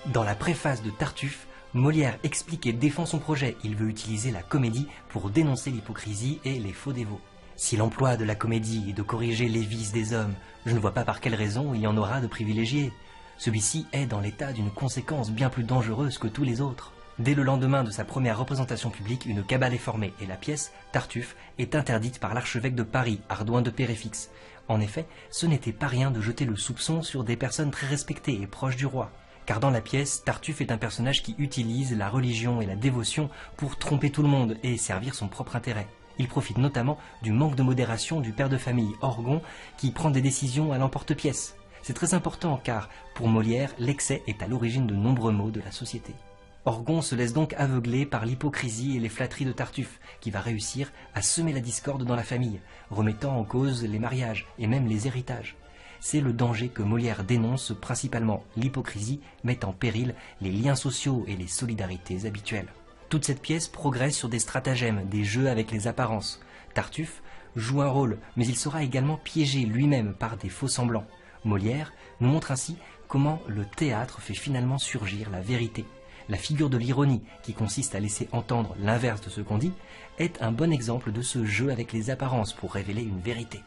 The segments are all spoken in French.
Dans la préface de Tartuffe, Molière explique et défend son projet. Il veut utiliser la comédie pour dénoncer l'hypocrisie et les faux dévots. Si l'emploi de la comédie est de corriger les vices des hommes, je ne vois pas par quelle raison il y en aura de privilégiés. Celui-ci est dans l'état d'une conséquence bien plus dangereuse que tous les autres. Dès le lendemain de sa première représentation publique, une cabale est formée et la pièce, Tartuffe, est interdite par l'archevêque de Paris, Ardouin de Péréfixe. En effet, ce n'était pas rien de jeter le soupçon sur des personnes très respectées et proches du roi. Car dans la pièce, Tartuffe est un personnage qui utilise la religion et la dévotion pour tromper tout le monde et servir son propre intérêt. Il profite notamment du manque de modération du père de famille, Orgon, qui prend des décisions à l'emporte-pièce. C'est très important car, pour Molière, l'excès est à l'origine de nombreux maux de la société. Orgon se laisse donc aveugler par l'hypocrisie et les flatteries de Tartuffe, qui va réussir à semer la discorde dans la famille, remettant en cause les mariages et même les héritages. C'est le danger que Molière dénonce, principalement l'hypocrisie met en péril les liens sociaux et les solidarités habituelles. Toute cette pièce progresse sur des stratagèmes, des jeux avec les apparences. Tartuffe joue un rôle, mais il sera également piégé lui-même par des faux semblants. Molière nous montre ainsi comment le théâtre fait finalement surgir la vérité. La figure de l'ironie, qui consiste à laisser entendre l'inverse de ce qu'on dit, est un bon exemple de ce jeu avec les apparences pour révéler une vérité.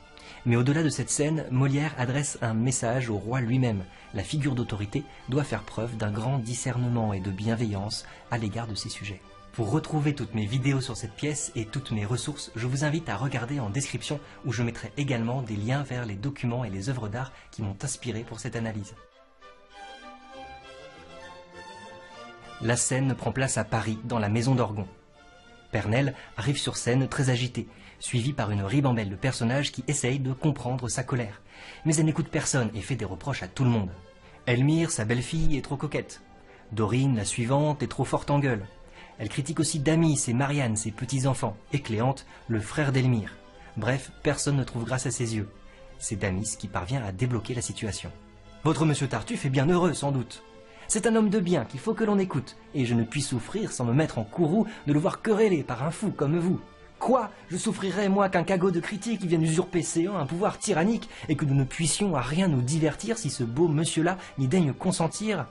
Mais au-delà de cette scène, Molière adresse un message au roi lui-même. La figure d'autorité doit faire preuve d'un grand discernement et de bienveillance à l'égard de ses sujets. Pour retrouver toutes mes vidéos sur cette pièce et toutes mes ressources, je vous invite à regarder en description où je mettrai également des liens vers les documents et les œuvres d'art qui m'ont inspiré pour cette analyse. La scène prend place à Paris, dans la maison d'Orgon. Pernelle arrive sur scène très agitée, suivie par une ribambelle de personnages qui essayent de comprendre sa colère. Mais elle n'écoute personne et fait des reproches à tout le monde. Elmire, sa belle-fille, est trop coquette. Dorine, la suivante, est trop forte en gueule. Elle critique aussi Damis et Marianne, ses petits-enfants, et Cléante, le frère d'Elmire. Bref, personne ne trouve grâce à ses yeux. C'est Damis qui parvient à débloquer la situation. Votre monsieur Tartuffe est bien heureux, sans doute. C'est un homme de bien qu'il faut que l'on écoute, et je ne puis souffrir sans me mettre en courroux de le voir quereller par un fou comme vous. Quoi? Je souffrirais, moi, qu'un cagot de critique vienne usurper séant un pouvoir tyrannique, et que nous ne puissions à rien nous divertir si ce beau monsieur-là n'y daigne consentir?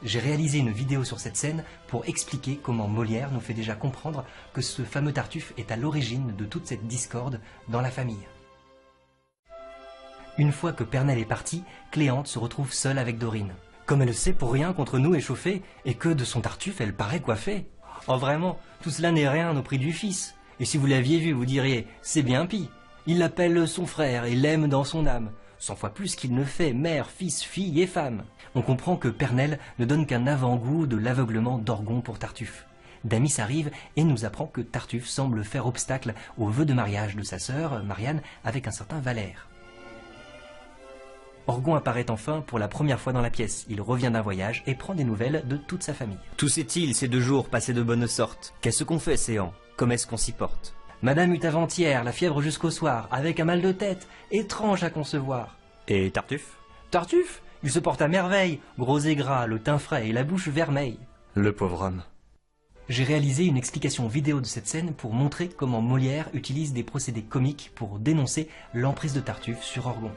J'ai réalisé une vidéo sur cette scène pour expliquer comment Molière nous fait déjà comprendre que ce fameux Tartuffe est à l'origine de toute cette discorde dans la famille. Une fois que Pernelle est partie, Cléante se retrouve seule avec Dorine. Comme elle sait pour rien contre nous échauffée, et que de son Tartuffe elle paraît coiffée. Oh vraiment, tout cela n'est rien au prix du fils. Et si vous l'aviez vu, vous diriez, c'est bien pis. Il l'appelle son frère et l'aime dans son âme. 100 fois plus qu'il ne fait mère, fils, fille et femme. On comprend que Pernelle ne donne qu'un avant-goût de l'aveuglement d'Orgon pour Tartuffe. Damis arrive et nous apprend que Tartuffe semble faire obstacle au vœu de mariage de sa sœur, Marianne, avec un certain Valère. Orgon apparaît enfin pour la première fois dans la pièce. Il revient d'un voyage et prend des nouvelles de toute sa famille. Tout sait-il ces 2 jours passés de bonne sorte? Qu'est-ce qu'on fait, séant? Comment est-ce qu'on s'y porte? Madame eut avant-hier la fièvre jusqu'au soir, avec un mal de tête, étrange à concevoir. Et Tartuffe? Tartuffe? Il se porte à merveille, gros et gras, le teint frais et la bouche vermeille. Le pauvre homme. J'ai réalisé une explication vidéo de cette scène pour montrer comment Molière utilise des procédés comiques pour dénoncer l'emprise de Tartuffe sur Orgon.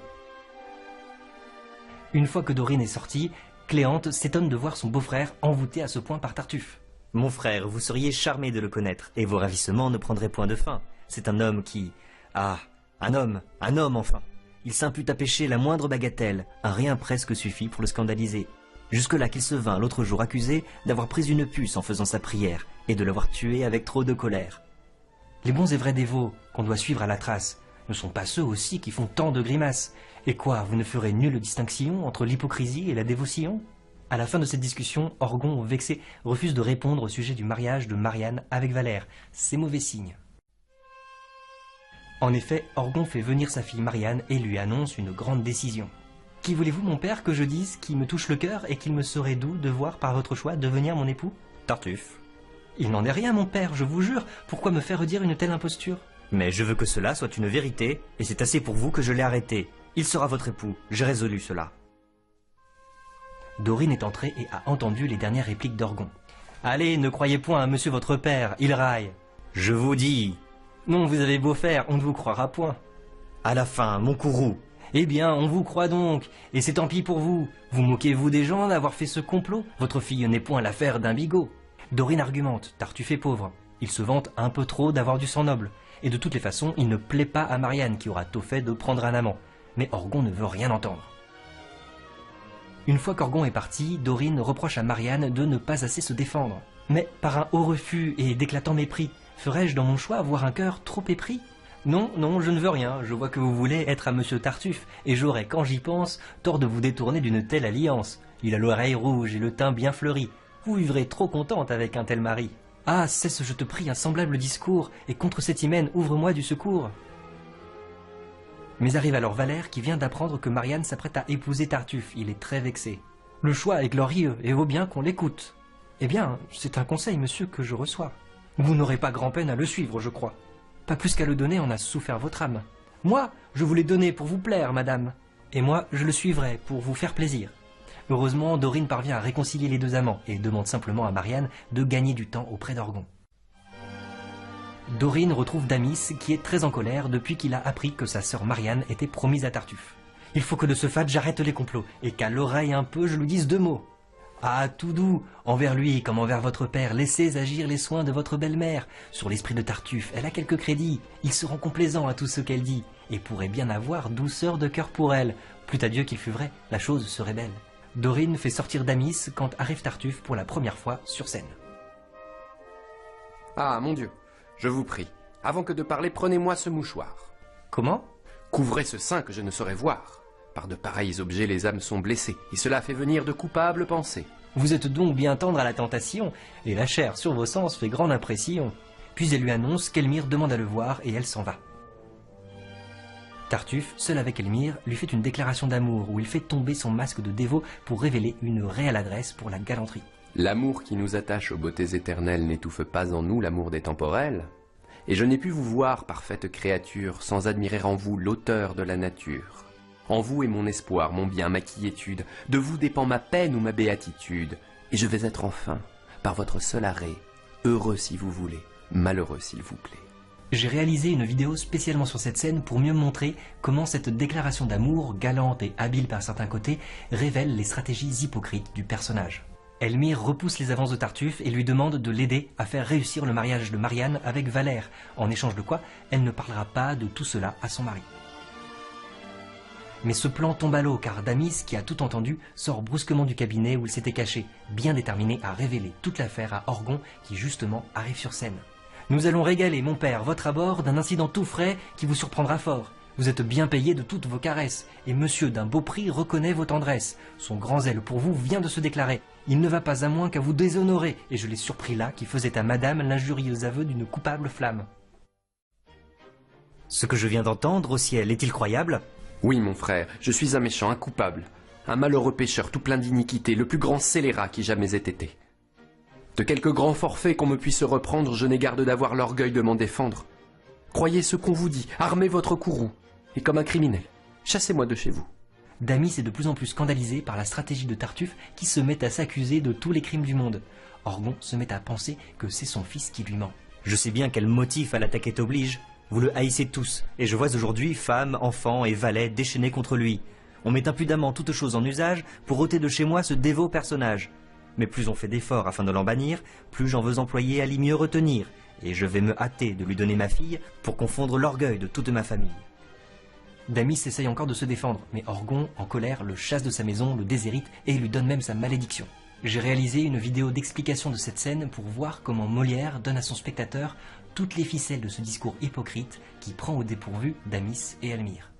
Une fois que Dorine est sortie, Cléante s'étonne de voir son beau-frère envoûté à ce point par Tartuffe. Mon frère, vous seriez charmé de le connaître, et vos ravissements ne prendraient point de fin. C'est un homme qui... Ah, un homme enfin. Il s'impute à pécher la moindre bagatelle, un rien presque suffit pour le scandaliser. Jusque-là qu'il se vint l'autre jour accusé d'avoir pris une puce en faisant sa prière, et de l'avoir tué avec trop de colère. Les bons et vrais dévots, qu'on doit suivre à la trace, ne sont pas ceux aussi qui font tant de grimaces. Et quoi, vous ne ferez nulle distinction entre l'hypocrisie et la dévotion? À la fin de cette discussion, Orgon, vexé, refuse de répondre au sujet du mariage de Marianne avec Valère. C'est mauvais signe. En effet, Orgon fait venir sa fille Marianne et lui annonce une grande décision. « Qui voulez-vous, mon père, que je dise qui me touche le cœur et qu'il me serait doux de voir par votre choix devenir mon époux ?» Tartuffe. « Il n'en est rien, mon père, je vous jure. Pourquoi me faire redire une telle imposture ?» Mais je veux que cela soit une vérité, et c'est assez pour vous que je l'ai arrêté. Il sera votre époux, j'ai résolu cela. Dorine est entrée et a entendu les dernières répliques d'Orgon. « Allez, ne croyez point à monsieur votre père, il raille. »« Je vous dis. »« Non, vous avez beau faire, on ne vous croira point. »« À la fin, mon courroux. » Eh bien, on vous croit donc, et c'est tant pis pour vous. Vous moquez-vous des gens d'avoir fait ce complot? Votre fille n'est point l'affaire d'un bigot. Dorine argumente, Tartuffe est pauvre. Il se vante un peu trop d'avoir du sang noble. Et de toutes les façons, il ne plaît pas à Marianne qui aura tôt fait de prendre un amant. Mais Orgon ne veut rien entendre. Une fois qu'Orgon est parti, Dorine reproche à Marianne de ne pas assez se défendre. Mais par un haut refus et d'éclatants mépris, ferais-je dans mon choix avoir un cœur trop épris? Non, non, je ne veux rien, je vois que vous voulez être à monsieur Tartuffe, et j'aurais, quand j'y pense, tort de vous détourner d'une telle alliance. Il a l'oreille rouge et le teint bien fleuri. Vous vivrez trop contente avec un tel mari. Ah, cesse, je te prie, un semblable discours, et contre cet hymen, ouvre-moi du secours. Mais arrive alors Valère qui vient d'apprendre que Marianne s'apprête à épouser Tartuffe. Il est très vexé. Le choix est glorieux et vaut bien qu'on l'écoute. Eh bien, c'est un conseil, monsieur, que je reçois. Vous n'aurez pas grand-peine à le suivre, je crois. Pas plus qu'à le donner en a souffert votre âme. Moi, je vous l'ai donné pour vous plaire, madame. Et moi, je le suivrai pour vous faire plaisir. Heureusement, Dorine parvient à réconcilier les deux amants et demande simplement à Marianne de gagner du temps auprès d'Orgon. Dorine retrouve Damis qui est très en colère depuis qu'il a appris que sa sœur Marianne était promise à Tartuffe. Il faut que de ce fait j'arrête les complots et qu'à l'oreille un peu je lui dise deux mots. Ah, tout doux, envers lui comme envers votre père, laissez agir les soins de votre belle-mère. Sur l'esprit de Tartuffe, elle a quelques crédits, ils seront complaisants à tout ce qu'elle dit, et pourraient bien avoir douceur de cœur pour elle. Plût à Dieu qu'il fût vrai, la chose serait belle. Dorine fait sortir Damis quand arrive Tartuffe pour la première fois sur scène. Ah, mon Dieu, je vous prie, avant que de parler, prenez-moi ce mouchoir. Comment? Couvrez ce sein que je ne saurais voir. Par de pareils objets, les âmes sont blessées, et cela fait venir de coupables pensées. Vous êtes donc bien tendre à la tentation, et la chair sur vos sens fait grande impression. Puis elle lui annonce qu'Elmire demande à le voir, et elle s'en va. Tartuffe, seul avec Elmire, lui fait une déclaration d'amour où il fait tomber son masque de dévot pour révéler une réelle adresse pour la galanterie. L'amour qui nous attache aux beautés éternelles n'étouffe pas en nous l'amour des temporels, et je n'ai pu vous voir, parfaite créature, sans admirer en vous l'auteur de la nature. En vous est mon espoir, mon bien, ma quiétude, de vous dépend ma peine ou ma béatitude, et je vais être enfin, par votre seul arrêt, heureux si vous voulez, malheureux s'il vous plaît. J'ai réalisé une vidéo spécialement sur cette scène pour mieux montrer comment cette déclaration d'amour, galante et habile par certains côtés, révèle les stratégies hypocrites du personnage. Elmire repousse les avances de Tartuffe et lui demande de l'aider à faire réussir le mariage de Marianne avec Valère, en échange de quoi elle ne parlera pas de tout cela à son mari. Mais ce plan tombe à l'eau car Damis, qui a tout entendu, sort brusquement du cabinet où il s'était caché, bien déterminé à révéler toute l'affaire à Orgon qui justement arrive sur scène. Nous allons régaler, mon père, votre abord d'un incident tout frais qui vous surprendra fort. Vous êtes bien payé de toutes vos caresses, et monsieur d'un beau prix reconnaît vos tendresses. Son grand zèle pour vous vient de se déclarer. Il ne va pas à moins qu'à vous déshonorer, et je l'ai surpris là qui faisait à madame l'injurieux aveu d'une coupable flamme. Ce que je viens d'entendre au ciel est-il croyable? Oui, mon frère, je suis un méchant, un coupable, un malheureux pécheur tout plein d'iniquité, le plus grand scélérat qui jamais ait été. De quelque grand forfait qu'on me puisse reprendre, je n'ai garde d'avoir l'orgueil de m'en défendre. Croyez ce qu'on vous dit, armez votre courroux, et comme un criminel, chassez-moi de chez vous. Damis est de plus en plus scandalisé par la stratégie de Tartuffe qui se met à s'accuser de tous les crimes du monde. Orgon se met à penser que c'est son fils qui lui ment. Je sais bien quel motif à l'attaquer t'oblige. Vous le haïssez tous, et je vois aujourd'hui femmes, enfants et valets déchaînés contre lui. On met impudemment toutes choses en usage pour ôter de chez moi ce dévot personnage. Mais plus on fait d'efforts afin de l'en bannir, plus j'en veux employer à l'y mieux retenir, et je vais me hâter de lui donner ma fille pour confondre l'orgueil de toute ma famille. Damis essaye encore de se défendre, mais Orgon, en colère, le chasse de sa maison, le déshérite et lui donne même sa malédiction. J'ai réalisé une vidéo d'explication de cette scène pour voir comment Molière donne à son spectateur toutes les ficelles de ce discours hypocrite qui prend au dépourvu Damis et Elmire.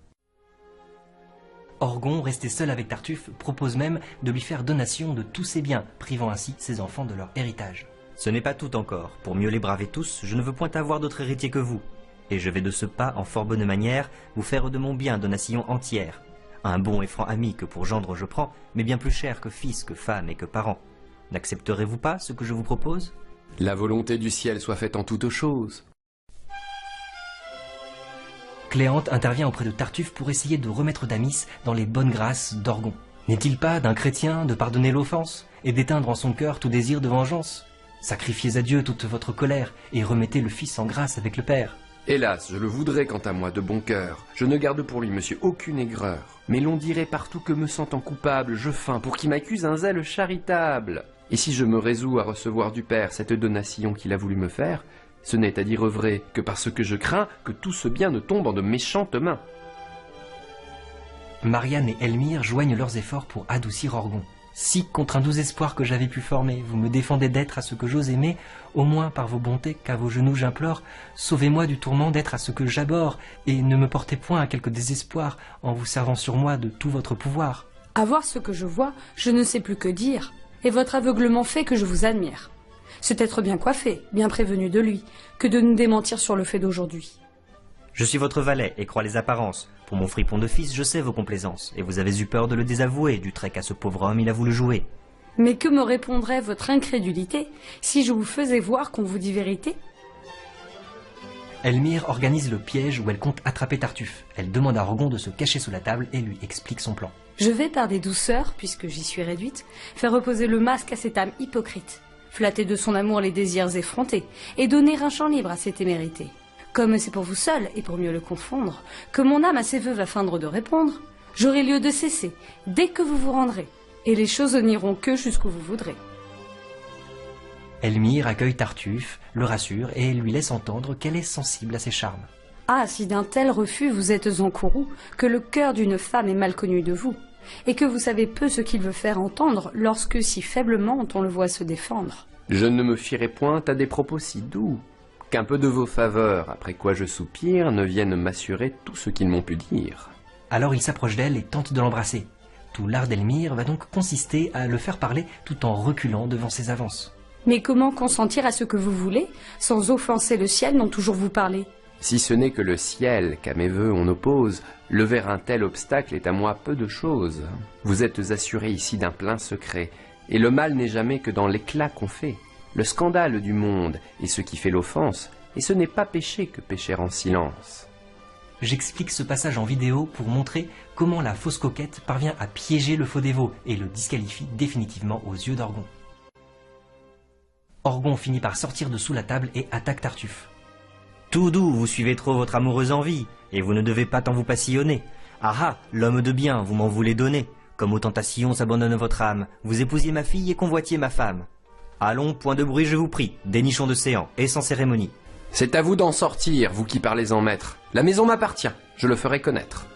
Orgon, resté seul avec Tartuffe, propose même de lui faire donation de tous ses biens, privant ainsi ses enfants de leur héritage. Ce n'est pas tout encore. Pour mieux les braver tous, je ne veux point avoir d'autre héritier que vous. Et je vais de ce pas, en fort bonne manière, vous faire de mon bien donation entière. Un bon et franc ami que pour gendre je prends, mais bien plus cher que fils, que femme et que parents. N'accepterez-vous pas ce que je vous propose? La volonté du ciel soit faite en toutes choses. Cléante intervient auprès de Tartuffe pour essayer de remettre Damis dans les bonnes grâces d'Orgon. N'est-il pas d'un chrétien de pardonner l'offense et d'éteindre en son cœur tout désir de vengeance? Sacrifiez à Dieu toute votre colère et remettez le Fils en grâce avec le Père. Hélas, je le voudrais quant à moi de bon cœur. Je ne garde pour lui, monsieur, aucune aigreur. Mais l'on dirait partout que me sentant coupable, je feins pour qu'il m'accuse un zèle charitable. Et si je me résous à recevoir du père cette donation qu'il a voulu me faire, ce n'est à dire vrai que parce que je crains que tout ce bien ne tombe en de méchantes mains. Marianne et Elmire joignent leurs efforts pour adoucir Orgon. Si, contre un doux espoir que j'avais pu former, vous me défendez d'être à ce que j'ose aimer, au moins par vos bontés qu'à vos genoux j'implore, sauvez-moi du tourment d'être à ce que j'abhorre, et ne me portez point à quelque désespoir en vous servant sur moi de tout votre pouvoir. À voir ce que je vois, je ne sais plus que dire, et votre aveuglement fait que je vous admire. C'est être bien coiffé, bien prévenu de lui, que de nous démentir sur le fait d'aujourd'hui. Je suis votre valet et crois les apparences. Pour mon fripon de fils, je sais vos complaisances, et vous avez eu peur de le désavouer, du trait qu'à ce pauvre homme il a voulu jouer. Mais que me répondrait votre incrédulité si je vous faisais voir qu'on vous dit vérité? Elmire organise le piège où elle compte attraper Tartuffe. Elle demande à Orgon de se cacher sous la table et lui explique son plan. Je vais par des douceurs, puisque j'y suis réduite, faire reposer le masque à cette âme hypocrite, flatter de son amour les désirs effrontés, et donner un champ libre à ses témérités. Comme c'est pour vous seul, et pour mieux le confondre, que mon âme à ses vœux va feindre de répondre, j'aurai lieu de cesser, dès que vous vous rendrez, et les choses n'iront que jusqu'où vous voudrez. Elmire accueille Tartuffe, le rassure et lui laisse entendre qu'elle est sensible à ses charmes. Ah, si d'un tel refus vous êtes encouru, que le cœur d'une femme est mal connu de vous, et que vous savez peu ce qu'il veut faire entendre lorsque si faiblement on le voit se défendre. Je ne me fierai point à des propos si doux, qu'un peu de vos faveurs, après quoi je soupire, ne vienne m'assurer tout ce qu'ils m'ont pu dire. Alors il s'approche d'elle et tente de l'embrasser. Tout l'art d'Elmire va donc consister à le faire parler tout en reculant devant ses avances. Mais comment consentir à ce que vous voulez, sans offenser le ciel dont toujours vous parlez? Si ce n'est que le ciel qu'à mes vœux on oppose, lever un tel obstacle est à moi peu de chose. Vous êtes assuré ici d'un plein secret, et le mal n'est jamais que dans l'éclat qu'on fait. Le scandale du monde est ce qui fait l'offense, et ce n'est pas pécher que pécher en silence. J'explique ce passage en vidéo pour montrer comment la fausse coquette parvient à piéger le faux dévot et le disqualifie définitivement aux yeux d'Orgon. Orgon finit par sortir de sous la table et attaque Tartuffe. Tout doux, vous suivez trop votre amoureuse envie, et vous ne devez pas tant vous passillonner. Ah ah, l'homme de bien, vous m'en voulez donner. Comme aux tentations s'abandonne votre âme, vous épousez ma fille et convoitiez ma femme. Allons, point de bruit, je vous prie, dénichons de séant, et sans cérémonie. C'est à vous d'en sortir, vous qui parlez en maître. La maison m'appartient, je le ferai connaître.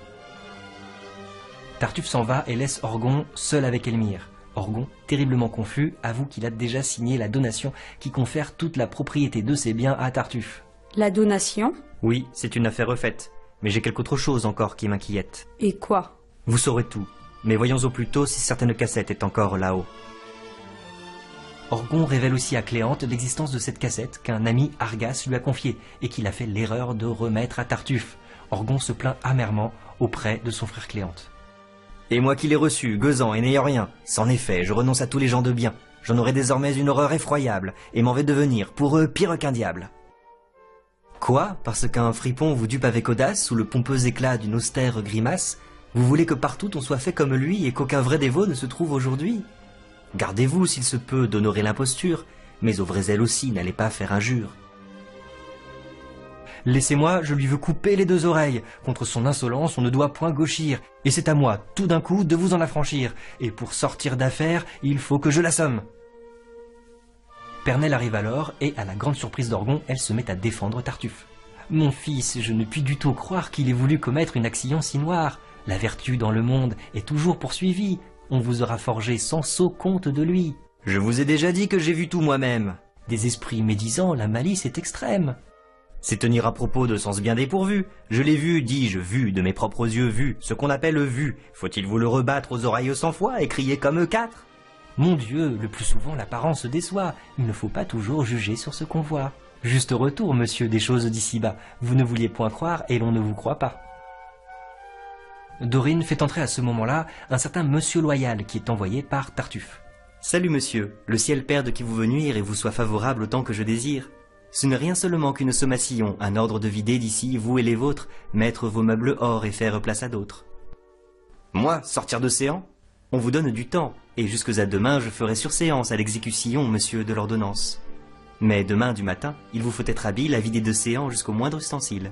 Tartuffe s'en va et laisse Orgon seul avec Elmire. Orgon, terriblement confus, avoue qu'il a déjà signé la donation qui confère toute la propriété de ses biens à Tartuffe. La donation? Oui, c'est une affaire refaite, mais j'ai quelque autre chose encore qui m'inquiète. Et quoi? Vous saurez tout, mais voyons au plus tôt si certaine cassette est encore là-haut. Orgon révèle aussi à Cléante l'existence de cette cassette qu'un ami Argas lui a confiée et qu'il a fait l'erreur de remettre à Tartuffe. Orgon se plaint amèrement auprès de son frère Cléante. Et moi qui l'ai reçu, gueusant et n'ayant rien, c'en est fait, je renonce à tous les gens de bien. J'en aurai désormais une horreur effroyable, et m'en vais devenir, pour eux, pire qu'un diable. Quoi? Parce qu'un fripon vous dupe avec audace, sous le pompeux éclat d'une austère grimace, vous voulez que partout on soit fait comme lui et qu'aucun vrai dévot ne se trouve aujourd'hui? Gardez-vous, s'il se peut, d'honorer l'imposture, mais aux vrais ailes aussi, n'allez pas faire injure. Laissez-moi, je lui veux couper les deux oreilles. Contre son insolence, on ne doit point gauchir. Et c'est à moi, tout d'un coup, de vous en affranchir. Et pour sortir d'affaire, il faut que je l'assomme. Pernelle arrive alors, et à la grande surprise d'Orgon, elle se met à défendre Tartuffe. Mon fils, je ne puis du tout croire qu'il ait voulu commettre une action si noire. La vertu dans le monde est toujours poursuivie. On vous aura forgé sans sot compte de lui. Je vous ai déjà dit que j'ai vu tout moi-même. Des esprits médisants, la malice est extrême. C'est tenir à propos de sens bien dépourvu. Je l'ai vu, dis-je, vu, de mes propres yeux, vu, ce qu'on appelle vu. Faut-il vous le rebattre aux oreilles 100 fois et crier comme eux 4? Mon Dieu, le plus souvent l'apparence déçoit. Il ne faut pas toujours juger sur ce qu'on voit. Juste retour, monsieur, des choses d'ici-bas. Vous ne vouliez point croire et l'on ne vous croit pas. Dorine fait entrer à ce moment-là un certain monsieur Loyal qui est envoyé par Tartuffe. Salut monsieur, le ciel perde qui vous veut nuire et vous soit favorable autant que je désire. Ce n'est rien seulement qu'une sommation, un ordre de vider d'ici, vous et les vôtres, mettre vos meubles hors et faire place à d'autres. Moi, sortir de séance? On vous donne du temps, et jusque à demain je ferai surséance à l'exécution, monsieur, de l'ordonnance. Mais demain du matin, il vous faut être habile à vider d'océan jusqu'au moindre ustensile.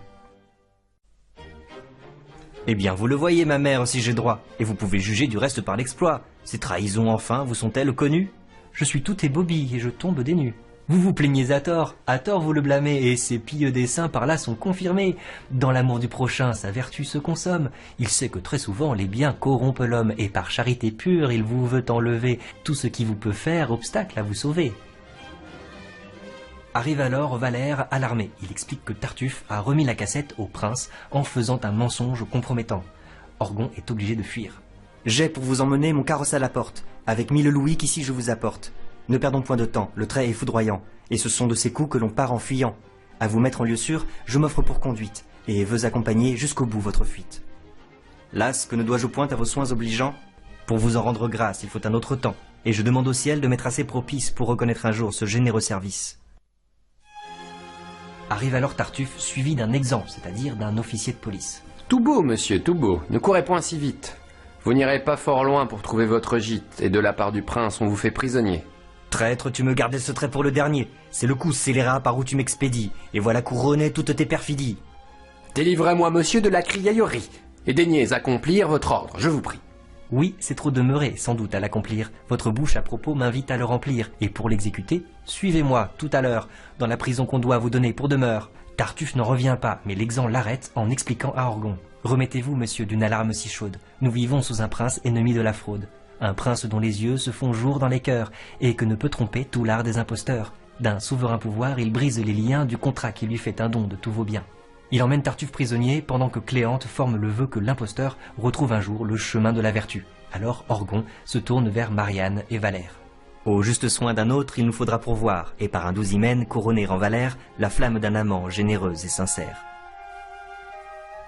Eh bien, vous le voyez, ma mère, si j'ai droit, et vous pouvez juger du reste par l'exploit. Ces trahisons, enfin, vous sont-elles connues? Je suis tout ébobie et je tombe des nues. Vous vous plaignez à tort vous le blâmez, et ses pieux desseins par là sont confirmés. Dans l'amour du prochain, sa vertu se consomme. Il sait que très souvent les biens corrompent l'homme, et par charité pure, il vous veut enlever tout ce qui vous peut faire obstacle à vous sauver. Arrive alors Valère alarmé. Il explique que Tartuffe a remis la cassette au prince en faisant un mensonge compromettant. Orgon est obligé de fuir. J'ai pour vous emmener mon carrosse à la porte, avec 1000 louis qu'ici je vous apporte. Ne perdons point de temps, le trait est foudroyant, et ce sont de ces coups que l'on part en fuyant. À vous mettre en lieu sûr, je m'offre pour conduite, et veux accompagner jusqu'au bout votre fuite. Las, que ne dois-je point à vos soins obligeants? Pour vous en rendre grâce, il faut un autre temps, et je demande au ciel de m'être assez propice pour reconnaître un jour ce généreux service. Arrive alors Tartuffe, suivi d'un exempt, c'est-à-dire d'un officier de police. Tout beau, monsieur, tout beau. Ne courez point si vite. Vous n'irez pas fort loin pour trouver votre gîte, et de la part du prince, on vous fait prisonnier. Traître, tu me gardais ce trait pour le dernier. C'est le coup scélérat par où tu m'expédies, et voilà couronner toutes tes perfidies. Délivrez-moi, monsieur, de la criaillerie, et daignez accomplir votre ordre, je vous prie. Oui, c'est trop demeuré, sans doute, à l'accomplir. Votre bouche à propos m'invite à le remplir, et pour l'exécuter, suivez-moi, tout à l'heure, dans la prison qu'on doit vous donner pour demeure. Tartuffe n'en revient pas, mais l'exempt l'arrête en expliquant à Orgon. Remettez-vous, monsieur, d'une alarme si chaude. Nous vivons sous un prince ennemi de la fraude. Un prince dont les yeux se font jour dans les cœurs, et que ne peut tromper tout l'art des imposteurs. D'un souverain pouvoir, il brise les liens du contrat qui lui fait un don de tous vos biens. Il emmène Tartuffe prisonnier pendant que Cléante forme le vœu que l'imposteur retrouve un jour le chemin de la vertu. Alors Orgon se tourne vers Marianne et Valère. Au juste soin d'un autre, il nous faudra pourvoir, et par un doux hymen couronner en Valère la flamme d'un amant généreuse et sincère.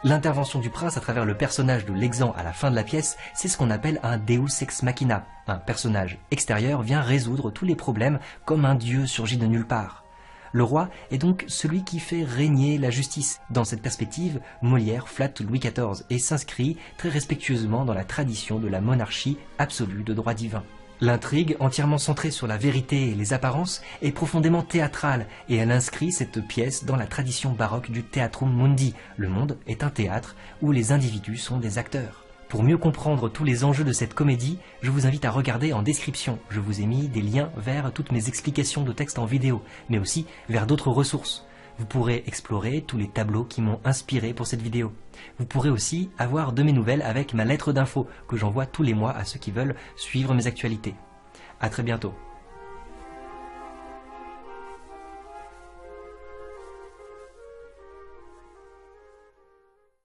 L'intervention du prince à travers le personnage de l'exempt à la fin de la pièce, c'est ce qu'on appelle un Deus ex machina. Un personnage extérieur vient résoudre tous les problèmes comme un dieu surgit de nulle part. Le roi est donc celui qui fait régner la justice. Dans cette perspective, Molière flatte Louis XIV et s'inscrit très respectueusement dans la tradition de la monarchie absolue de droit divin. L'intrigue, entièrement centrée sur la vérité et les apparences, est profondément théâtrale et elle inscrit cette pièce dans la tradition baroque du Theatrum Mundi. Le monde est un théâtre où les individus sont des acteurs. Pour mieux comprendre tous les enjeux de cette comédie, je vous invite à regarder en description. Je vous ai mis des liens vers toutes mes explications de texte en vidéo, mais aussi vers d'autres ressources. Vous pourrez explorer tous les tableaux qui m'ont inspiré pour cette vidéo. Vous pourrez aussi avoir de mes nouvelles avec ma lettre d'info que j'envoie tous les mois à ceux qui veulent suivre mes actualités. À très bientôt.